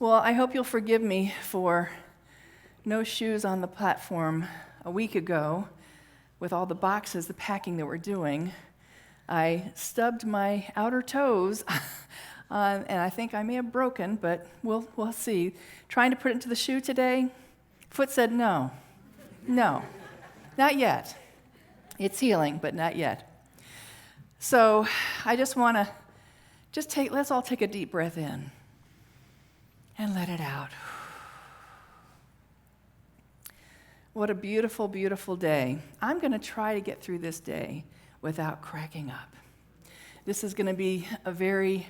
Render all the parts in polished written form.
Well, I hope you'll forgive me for no shoes on the platform a week ago with all the boxes, the packing that we're doing. I stubbed my outer toes, and I think I may have broken, but we'll see. Trying to put it into the shoe today, foot said no, not yet. It's healing, but not yet. So I just want to let's all take a deep breath in and let it out. What a beautiful, beautiful day. I'm going to try to get through this day without cracking up. This is going to be a very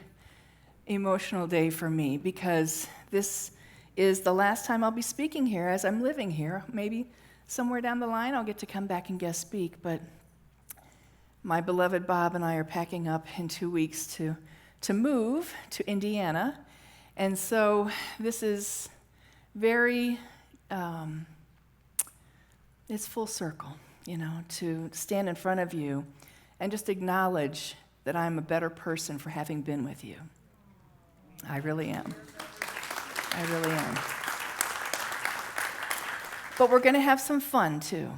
emotional day for me because this is the last time I'll be speaking here as I'm living here. Maybe somewhere down the line I'll get to come back and guest speak, but my beloved Bob and I are packing up in 2 weeks to move to Indiana. And so this is very, it's full circle, to stand in front of you and just acknowledge that I'm a better person for having been with you. I really am. I really am. But we're going to have some fun, too.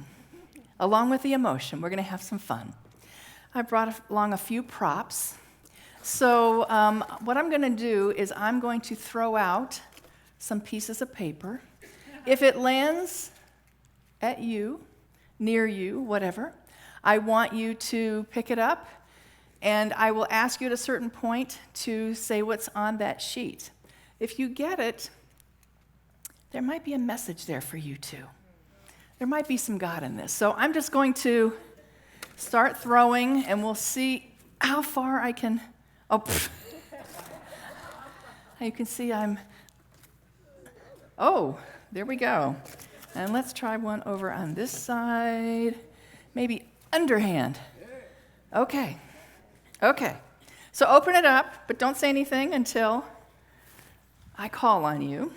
Along with the emotion, we're going to have some fun. I brought along a few props. So what I'm going to do is I'm going to throw out some pieces of paper. If it lands at you, near you, whatever, I want you to pick it up, and I will ask you at a certain point to say what's on that sheet. If you get it, there might be a message there for you too. There might be some God in this. So I'm just going to start throwing, and we'll see how far I can. You can see there we go. And let's try one over on this side, maybe underhand. Okay. So open it up, but don't say anything until I call on you.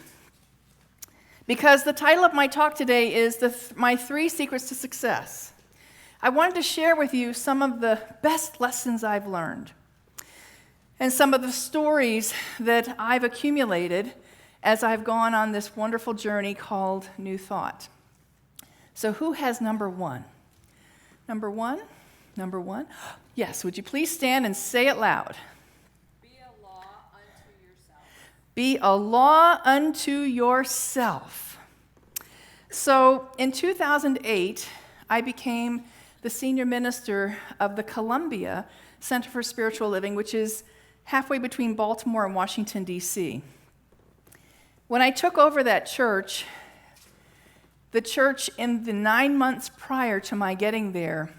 Because the title of my talk today is my 3 secrets to success. I wanted to share with you some of the best lessons I've learned and some of the stories that I've accumulated as I've gone on this wonderful journey called New Thought. So who has number 1? Number 1? Yes, would you please stand and say it loud? Be a law unto yourself. Be a law unto yourself. So in 2008, I became the senior minister of the Columbia Center for Spiritual Living, which is halfway between Baltimore and Washington, D.C. When I took over that church, the church in the 9 months prior to my getting there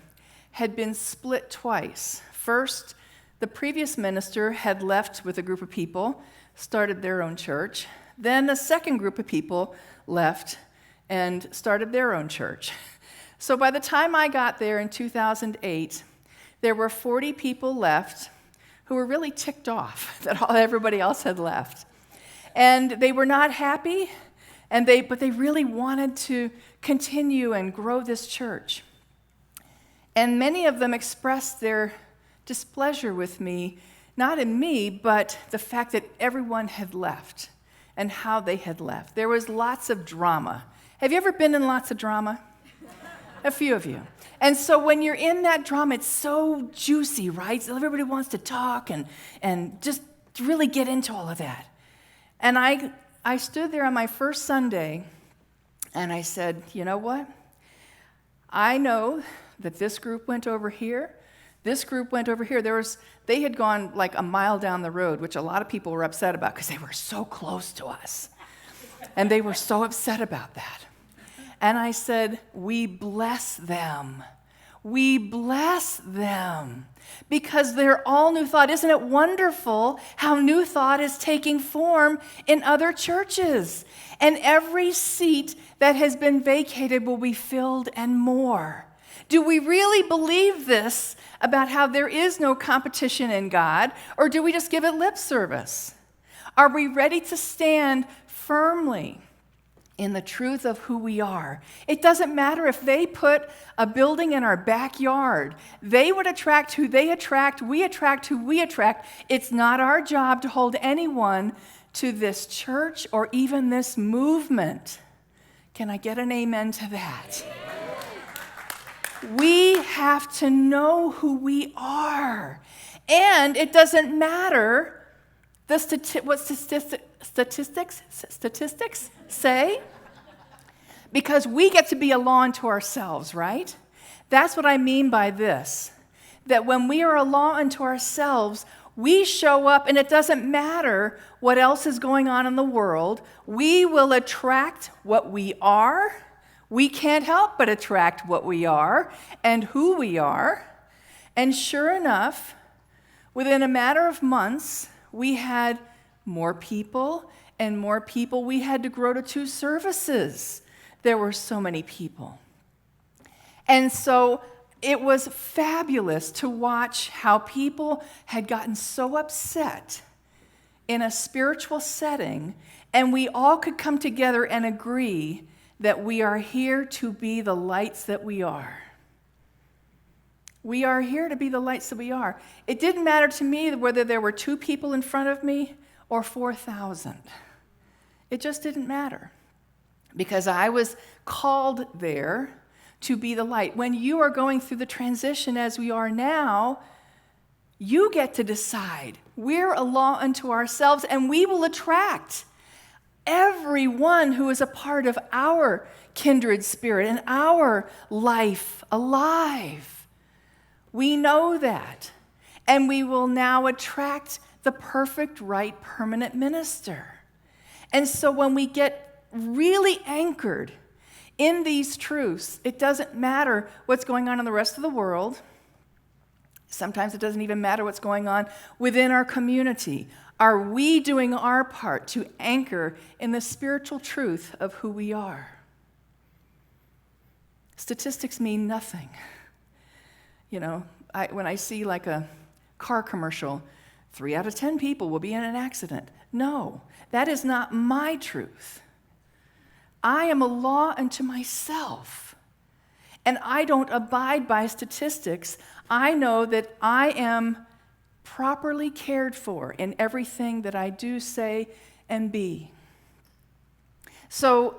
had been split twice. First, the previous minister had left with a group of people, started their own church. Then a second group of people left and started their own church. So by the time I got there in 2008, there were 40 people left who were really ticked off that everybody else had left. And they were not happy, but they really wanted to continue and grow this church. And many of them expressed their displeasure with me, not in me, but the fact that everyone had left and how they had left. There was lots of drama. Have you ever been in lots of drama? A few of you. And so when you're in that drama, it's so juicy, right? So everybody wants to talk and just really get into all of that. And I stood there on my first Sunday, and I said, you know what? I know that this group went over here, this group went over here. They had gone like a mile down the road, which a lot of people were upset about because they were so close to us. And they were so upset about that. And I said, we bless them. We bless them because they're all New Thought. Isn't it wonderful how New Thought is taking form in other churches? And every seat that has been vacated will be filled and more. Do we really believe this about how there is no competition in God, or do we just give it lip service? Are we ready to stand firmly in the truth of who we are? It doesn't matter if they put a building in our backyard. They would attract who they attract. We attract who we attract. It's not our job to hold anyone to this church or even this movement. Can I get an amen to that? We have to know who we are. And it doesn't matter what statistics say, because we get to be a law unto ourselves, right? That's what I mean by this, that when we are a law unto ourselves, we show up, and it doesn't matter what else is going on in the world. We will attract what we are. We can't help but attract what we are and who we are. And sure enough, within a matter of months, we had more people and more people. We had to grow to 2 services. There were so many people. And so it was fabulous to watch how people had gotten so upset in a spiritual setting, and we all could come together and agree that we are here to be the lights that we are. We are here to be the lights that we are. It didn't matter to me whether there were 2 people in front of me or 4,000. It just didn't matter, because I was called there to be the light. When you are going through the transition as we are now, you get to decide. We're a law unto ourselves, and we will attract everyone who is a part of our kindred spirit and our life alive. We know that. And we will now attract the perfect, right, permanent minister. And so when we get really anchored in these truths, it doesn't matter what's going on in the rest of the world. Sometimes it doesn't even matter what's going on within our community. Are we doing our part to anchor in the spiritual truth of who we are? Statistics mean nothing. You know, when I see like a car commercial, 3 out of 10 people will be in an accident. No, that is not my truth. I am a law unto myself, and I don't abide by statistics. I know that I am properly cared for in everything that I do, say, and be. So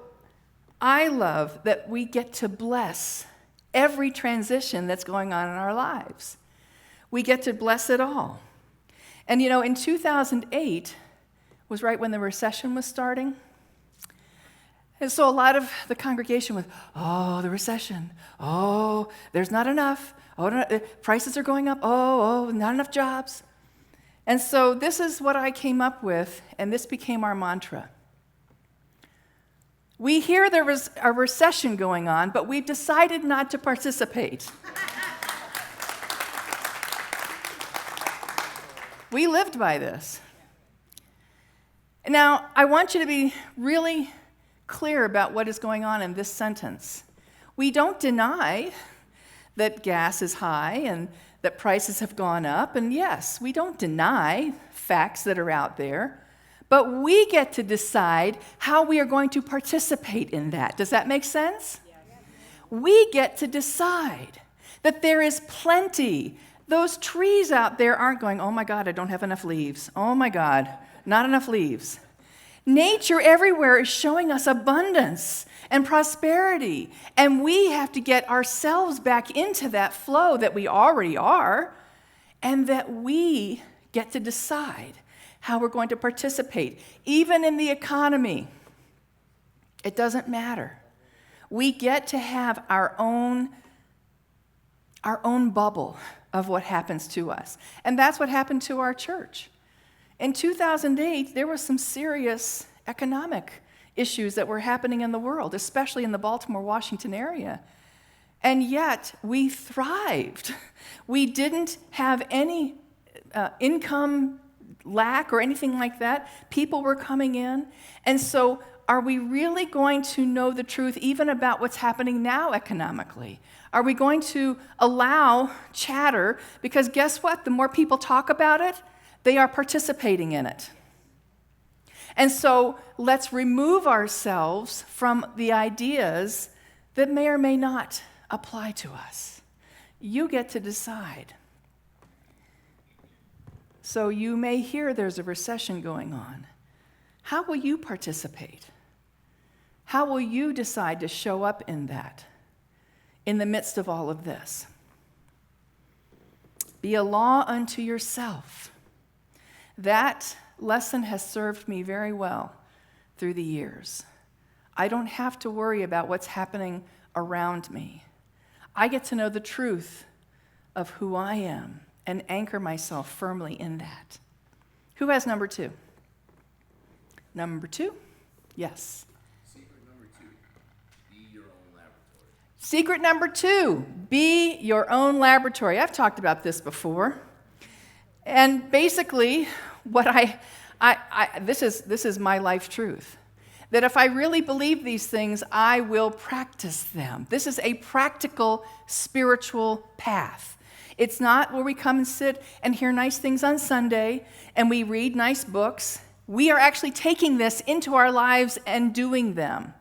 I love that we get to bless every transition that's going on in our lives. We get to bless it all. And you know, in 2008 was right when the recession was starting. And so a lot of the congregation was, oh, the recession. Oh, there's not enough. Oh, prices are going up. Oh, not enough jobs. And so this is what I came up with, and this became our mantra. We hear there was a recession going on, but we've decided not to participate. We lived by this. Now, I want you to be really clear about what is going on in this sentence. We don't deny that gas is high and that prices have gone up, and yes, we don't deny facts that are out there, but we get to decide how we are going to participate in that. Does that make sense? Yes. We get to decide that there is plenty. Those trees out there aren't going, oh my God, I don't have enough leaves. Oh my God, not enough leaves. Nature everywhere is showing us abundance and prosperity, and we have to get ourselves back into that flow that we already are, and that we get to decide how we're going to participate. Even in the economy, it doesn't matter. We get to have our own bubble of what happens to us, and that's what happened to our church. In 2008, there were some serious economic issues that were happening in the world, especially in the Baltimore, Washington area. And yet, we thrived. We didn't have any income lack or anything like that. People were coming in. And so, are we really going to know the truth even about what's happening now economically? Are we going to allow chatter? Because guess what? The more people talk about it, they are participating in it. And so let's remove ourselves from the ideas that may or may not apply to us. You get to decide. So you may hear there's a recession going on, How will you participate? How will you decide to show up in that, in the midst of all of this? Be a law unto yourself. That lesson has served me very well through the years. I don't have to worry about what's happening around me. I get to know the truth of who I am and anchor myself firmly in that. Who has number 2? Number 2? Yes. Secret number 2, be your own laboratory. Secret number 2, be your own laboratory. I've talked about this before. And basically, what this is my life truth. That if I really believe these things, I will practice them. This is a practical spiritual path. It's not where we come and sit and hear nice things on Sunday and we read nice books. We are actually taking this into our lives and doing them.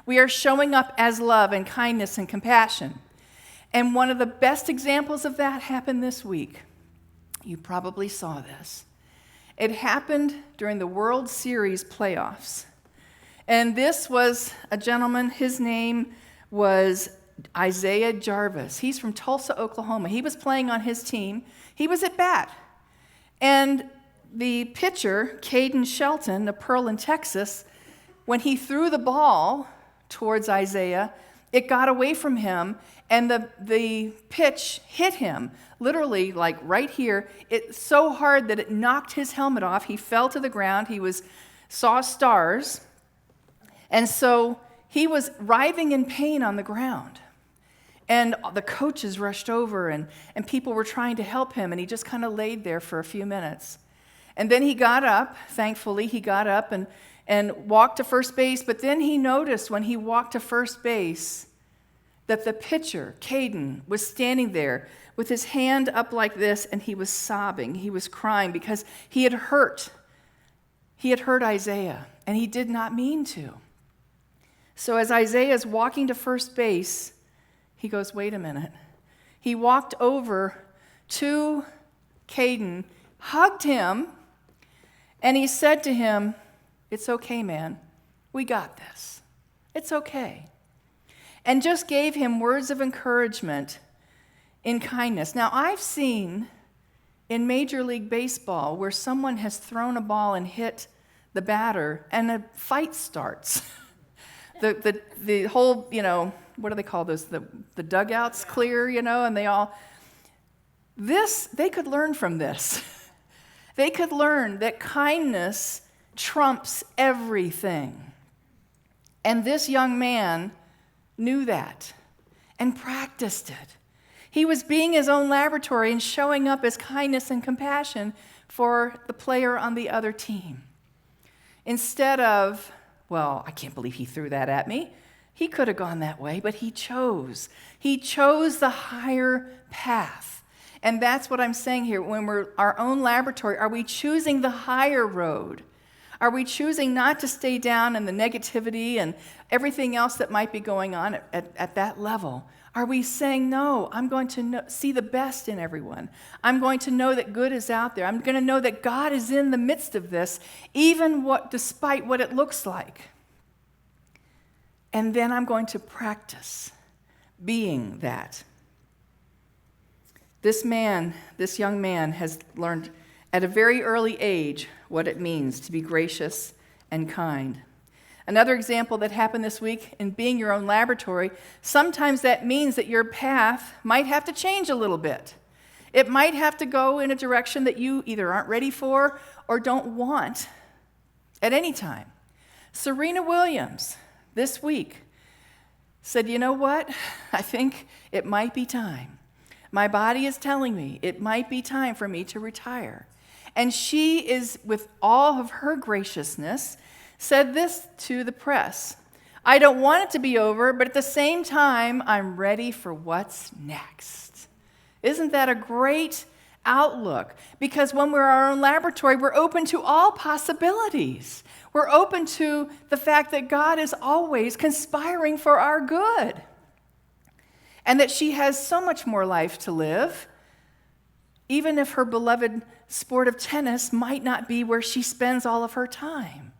We are showing up as love and kindness and compassion. And one of the best examples of that happened this week. You probably saw this. It happened during the World Series playoffs. And this was a gentleman, his name was Isaiah Jarvis. He's from Tulsa, Oklahoma. He was playing on his team. He was at bat. And the pitcher, Caden Shelton, of Pearl in Texas, when he threw the ball towards Isaiah, it got away from him, and the pitch hit him, literally like right here. It so hard that it knocked his helmet off. He fell to the ground. He saw stars. And so he was writhing in pain on the ground. And the coaches rushed over, and people were trying to help him, and he just kind of laid there for a few minutes. And then he got up, thankfully, he got up and walked to first base, but then he noticed when he walked to first base that the pitcher, Caden, was standing there with his hand up like this, and he was sobbing. He was crying because he had hurt Isaiah, and he did not mean to. So as Isaiah is walking to first base, he goes, wait a minute. He walked over to Caden, hugged him, and he said to him, it's okay, man. We got this. It's okay. And just gave him words of encouragement in kindness. Now, I've seen in Major League Baseball where someone has thrown a ball and hit the batter, and a fight starts. The whole, what do they call those? The dugouts clear, and they all. They could learn from this. They could learn that kindness trumps everything. And this young man knew that and practiced it. He was being his own laboratory and showing up as kindness and compassion for the player on the other team. Instead of, well, I can't believe he threw that at me. He could have gone that way, but he chose. He chose the higher path. And that's what I'm saying here. When we're our own laboratory, are we choosing the higher road? Are we choosing not to stay down in the negativity and everything else that might be going on at that level? Are we saying, no, I'm going to see the best in everyone. I'm going to know that good is out there. I'm going to know that God is in the midst of this, despite what it looks like. And then I'm going to practice being that. This young man has learned at a very early age what it means to be gracious and kind. Another example that happened this week in being your own laboratory, sometimes that means that your path might have to change a little bit. It might have to go in a direction that you either aren't ready for or don't want at any time. Serena Williams this week said, you know what? I think it might be time. My body is telling me it might be time for me to retire. And she is, with all of her graciousness, said this to the press. I don't want it to be over, but at the same time, I'm ready for what's next. Isn't that a great outlook? Because when we're our own laboratory, we're open to all possibilities. We're open to the fact that God is always conspiring for our good. And that she has so much more life to live, even if her beloved sport of tennis might not be where she spends all of her time.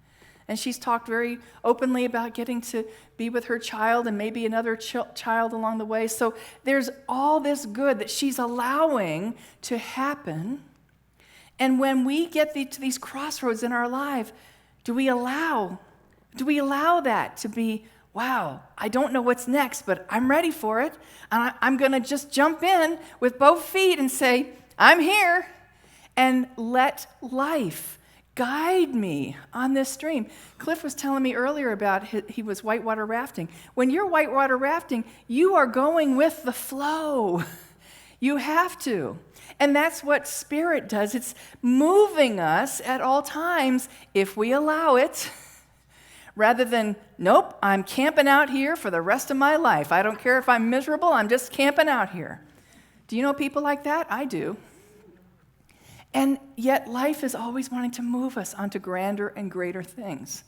And she's talked very openly about getting to be with her child and maybe another child along the way. So there's all this good that she's allowing to happen. And when we get to these crossroads in our life, do we allow that to be, wow, I don't know what's next, but I'm ready for it. And I'm going to just jump in with both feet and say, I'm here, and let life guide me on this stream. Cliff was telling me earlier about he was whitewater rafting. When you're whitewater rafting, you are going with the flow. You have to. And that's what Spirit does. It's moving us at all times if we allow it, rather than, nope, I'm camping out here for the rest of my life. I don't care if I'm miserable, I'm just camping out here. Do you know people like that? I do. And yet life is always wanting to move us onto grander and greater things.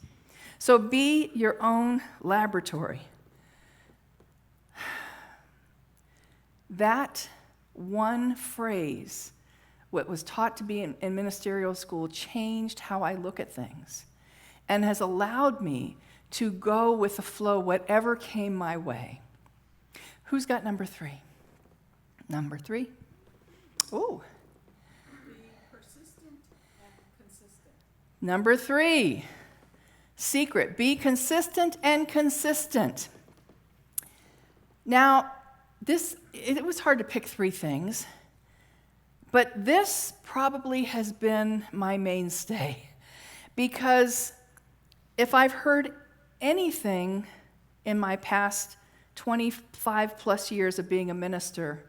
So be your own laboratory. That one phrase, what was taught to be in ministerial school, changed how I look at things and has allowed me to go with the flow, whatever came my way. Who's got number 3? Number 3? Ooh. Number 3, secret, be consistent and consistent. Now, it was hard to pick 3 things, but this probably has been my mainstay, because if I've heard anything in my past 25 plus years of being a minister,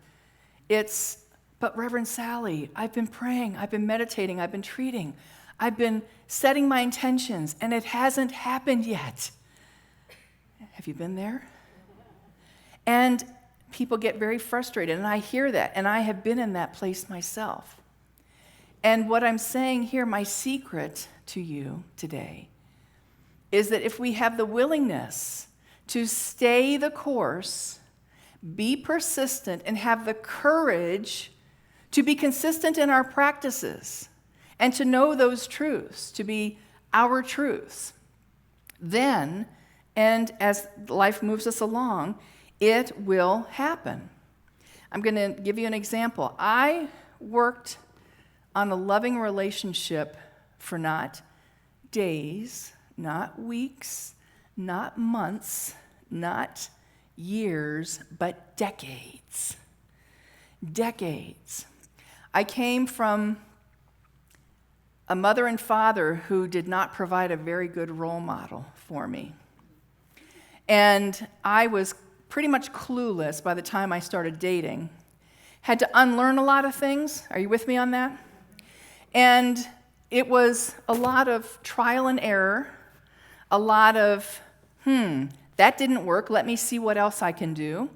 it's, but Reverend Sally, I've been praying, I've been meditating, I've been treating, I've been setting my intentions, and it hasn't happened yet. Have you been there? And people get very frustrated, and I hear that, and I have been in that place myself. And what I'm saying here, my secret to you today, is that if we have the willingness to stay the course, be persistent, and have the courage to be consistent in our practices, and to know those truths, to be our truths, then, and as life moves us along, it will happen. I'm going to give you an example. I worked on a loving relationship for not days, not weeks, not months, not years, but decades. Decades. I came from a mother and father who did not provide a very good role model for me. And I was pretty much clueless by the time I started dating. Had to unlearn a lot of things. Are you with me on that? And it was a lot of trial and error, a lot of, that didn't work, let me see what else I can do.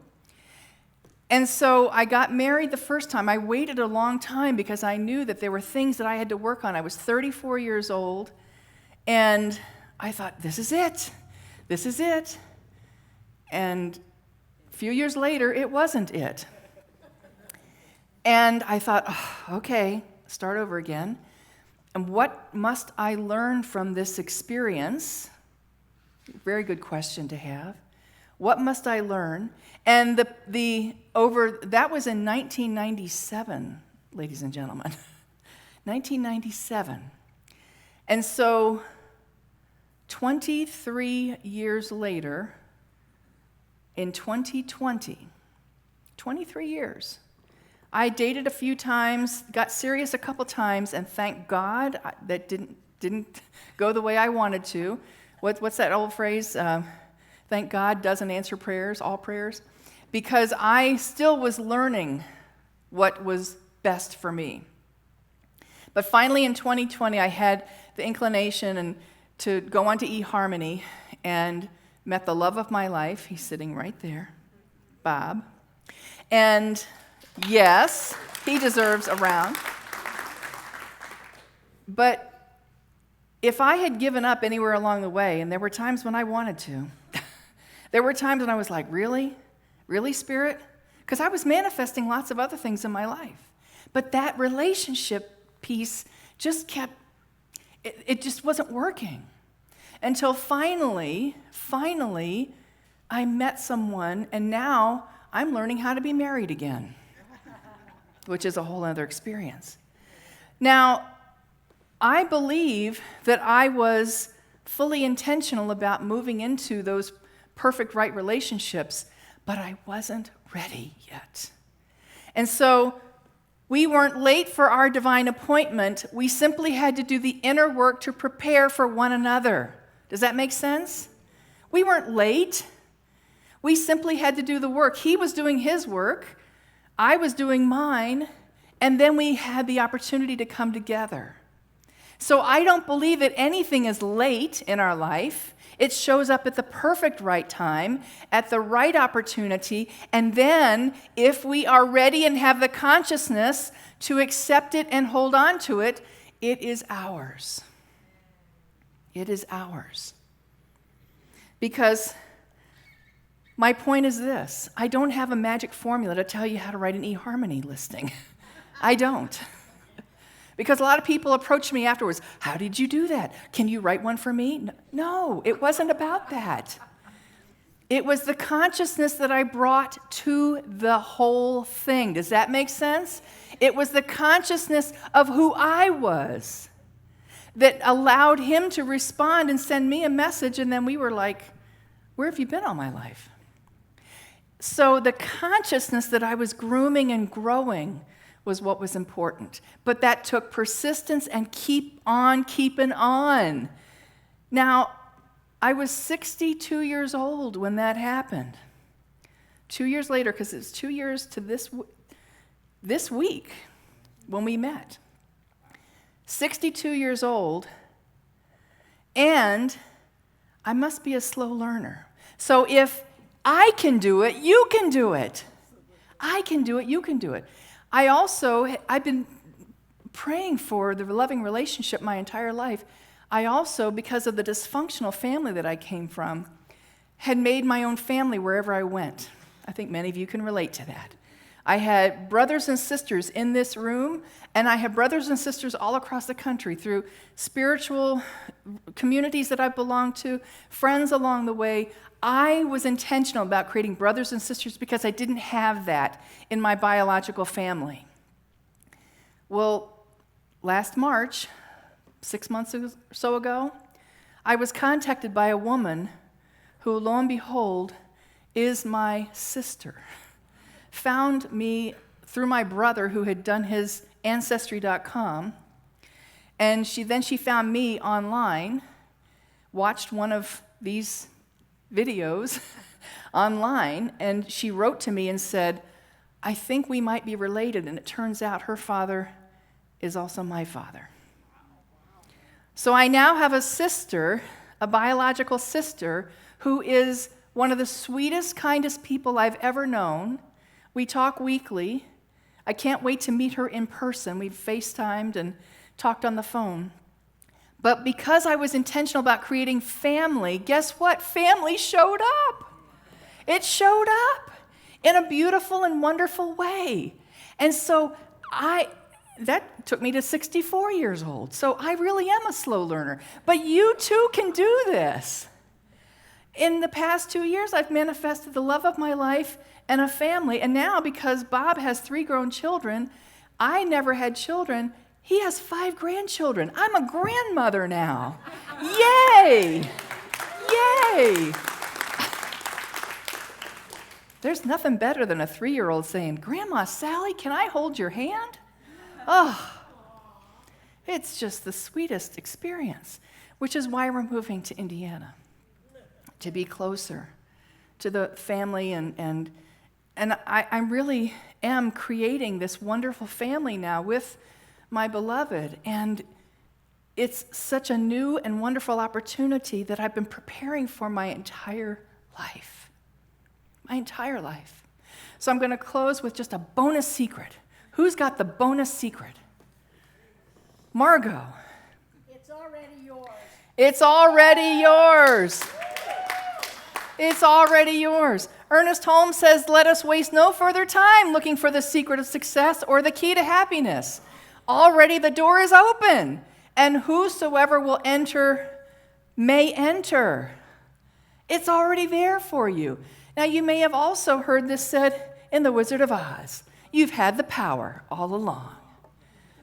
And so I got married the first time. I waited a long time because I knew that there were things that I had to work on. I was 34 years old, and I thought, this is it. This is it. And a few years later, it wasn't it. And I thought, okay, start over again. And what must I learn from this experience? Very good question to have. What must I learn? And that was in 1997, ladies and gentlemen. 1997. And so 23 years later, in 2020, 23 years, I dated a few times, got serious a couple times, and thank God that didn't go the way I wanted to. What's that old phrase? Thank God doesn't answer prayers, all prayers. Because I still was learning what was best for me. But finally in 2020, I had the inclination to go on to eHarmony and met the love of my life. He's sitting right there, Bob. And yes, he deserves a round. But if I had given up anywhere along the way, and there were times when I wanted to, there were times when I was like, really? Really, Spirit? Because I was manifesting lots of other things in my life. But that relationship piece just it just wasn't working. until finally, I met someone, and now I'm learning how to be married again, which is a whole other experience. Now, I believe that I was fully intentional about moving into those perfect right relationships, but I wasn't ready yet. And so we weren't late for our divine appointment. We simply had to do the inner work to prepare for one another. Does that make sense? We weren't late. We simply had to do the work. He was doing his work. I was doing mine. And then we had the opportunity to come together. So I don't believe that anything is late in our life. It shows up at the perfect right time, at the right opportunity, and then if we are ready and have the consciousness to accept it and hold on to it, it is ours. It is ours. Because my point is this: I don't have a magic formula to tell you how to write an eHarmony listing. I don't. Because a lot of people approach me afterwards, how did you do that? Can you write one for me? No, it wasn't about that. It was the consciousness that I brought to the whole thing. Does that make sense? It was the consciousness of who I was that allowed him to respond and send me a message, and then we were like, where have you been all my life? So the consciousness that I was grooming and growing was what was important. But that took persistence and keep on keeping on. Now, I was 62 years old when that happened. 2 years later, because it's 2 years to this week when we met. 62 years old, and I must be a slow learner. So if I can do it, you can do it. I can do it, you can do it. I've been praying for the loving relationship my entire life. I also, because of the dysfunctional family that I came from, had made my own family wherever I went. I think many of you can relate to that. I had brothers and sisters in this room, and I have brothers and sisters all across the country through spiritual communities that I've belonged to, friends along the way. I was intentional about creating brothers and sisters because I didn't have that in my biological family. Well, last March, 6 months or so ago, I was contacted by a woman who, lo and behold, is my sister. Found me through my brother who had done his Ancestry.com, and she found me online, watched one of these videos online, and she wrote to me and said, I think we might be related, and it turns out her father is also my father. So I now have a sister, a biological sister, who is one of the sweetest, kindest people I've ever known. We talk weekly. I can't wait to meet her in person. We've FaceTimed and talked on the phone. But because I was intentional about creating family, guess what? Family showed up. It showed up in a beautiful and wonderful way. And so that took me to 64 years old. So I really am a slow learner. But you too can do this. In the past 2 years, I've manifested the love of my life and a family. And now, because Bob has 3 grown children, I never had children. He has 5 grandchildren. I'm a grandmother now. Yay! Yay! There's nothing better than a 3-year-old saying, Grandma Sally, can I hold your hand? Oh, it's just the sweetest experience, which is why we're moving to Indiana, to be closer to the family. And I really am creating this wonderful family now with my beloved, and it's such a new and wonderful opportunity that I've been preparing for my entire life. My entire life. So I'm going to close with just a bonus secret. Who's got the bonus secret? Margot. It's already yours. It's already yours. It's already yours. Ernest Holmes says, let us waste no further time looking for the secret of success or the key to happiness. Already the door is open, and whosoever will enter may enter. It's already there for you. Now, you may have also heard this said in The Wizard of Oz. You've had the power all along.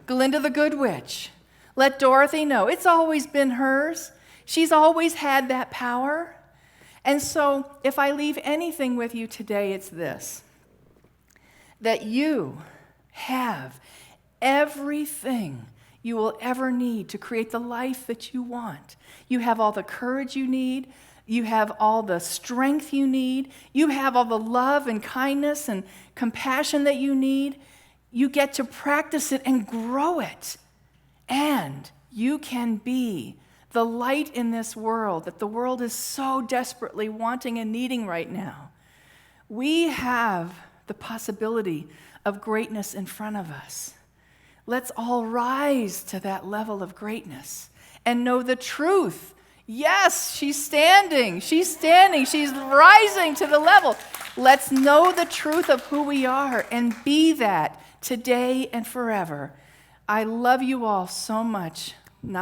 Glinda the Good Witch. Let Dorothy know. It's always been hers. She's always had that power. And so, if I leave anything with you today, it's this: that you have everything you will ever need to create the life that you want. You have all the courage you need. You have all the strength you need. You have all the love and kindness and compassion that you need. You get to practice it and grow it. And you can be the light in this world that the world is so desperately wanting and needing right now. We have the possibility of greatness in front of us. Let's all rise to that level of greatness and know the truth. Yes, she's standing. She's rising to the level. Let's know the truth of who we are and be that today and forever. I love you all so much. Namaste.